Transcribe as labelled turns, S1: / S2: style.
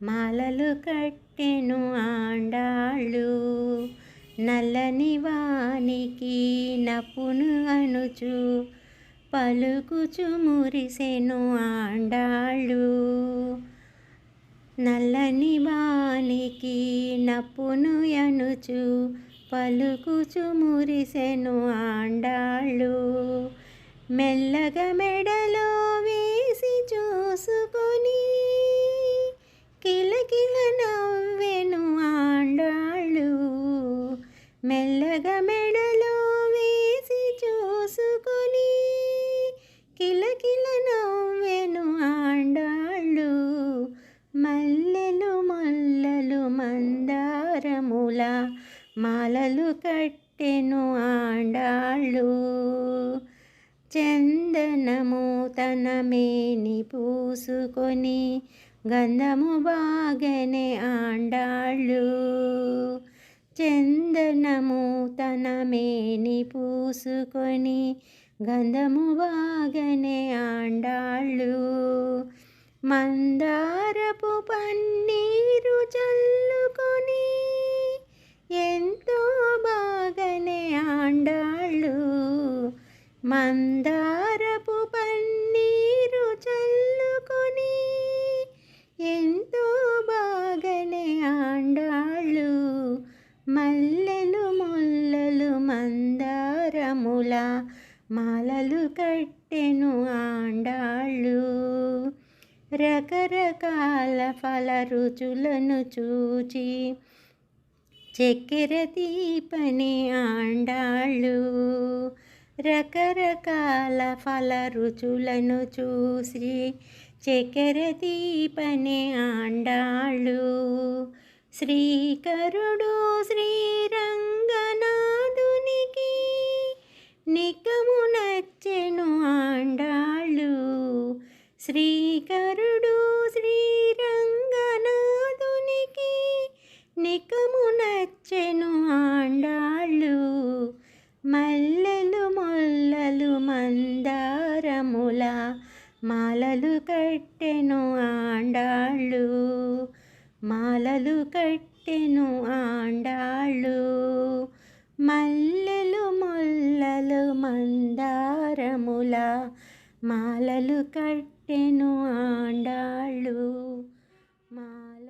S1: మాలలు కట్టెను ఆండాళ్ళు. నల్లని వానికి నపును అనుచు పలుకుచు మురిసెను ఆండాళ్ళు. నల్లని వానికి నపును అనుచు పలుకుచు మురిసెను ఆండాళ్ళు. మెల్లగా మెడలో వేసి చూసుకొని కిలకిల నవ్వెను ఆండాళ్ళు. మెల్లగా మెడలో వేసి చూసుకొని కిలకిల నవ్వెను ఆండాళ్ళు. మల్లెలు మొల్లలు మందారముల మాలలు కట్టెను ఆండాళ్ళు. చందనము తన మేని పూసుకొని గంధము బాగనే ఆండాళ్ళు. చందనము తన మేని పూసుకొని గంధము బాగనే ఆండాళ్ళు. మందారపు పన్నీరు చల్లుకొని ఎంతో బాగనే ఆండాళ్ళు. మందారపు పన్నీరు చల్లుకొని ఎంతో బాగనే ఆండాళ్ళు. మల్లెలు మొల్లలు మందారముల మాలలు కట్టెను ఆండాళ్ళు. రకరకాల ఫల రుచులను చూచి చక్కెర తీపని ఆండాళ్ళు. రకరకాల ఫల రుచులను చూసి చక్కెర తీపని ఆండాళ్ళు. శ్రీకరుడు శ్రీరంగనాథునికి నికము నచ్చెను ఆండాళ్ళు. శ్రీకరుడు శ్రీరంగనాథునికి నికము నచ్చెను ఆండాళ్ళు. మల్లెలు మొల్లలు మందారముల మాలలు కట్టెను ఆండాళ్ళు. మాలలు కట్టెను ఆండాళ్ళు. మల్లెలు మొల్లలు మందారముల మాలలు కట్టెను ఆండాళ్ళు. మాల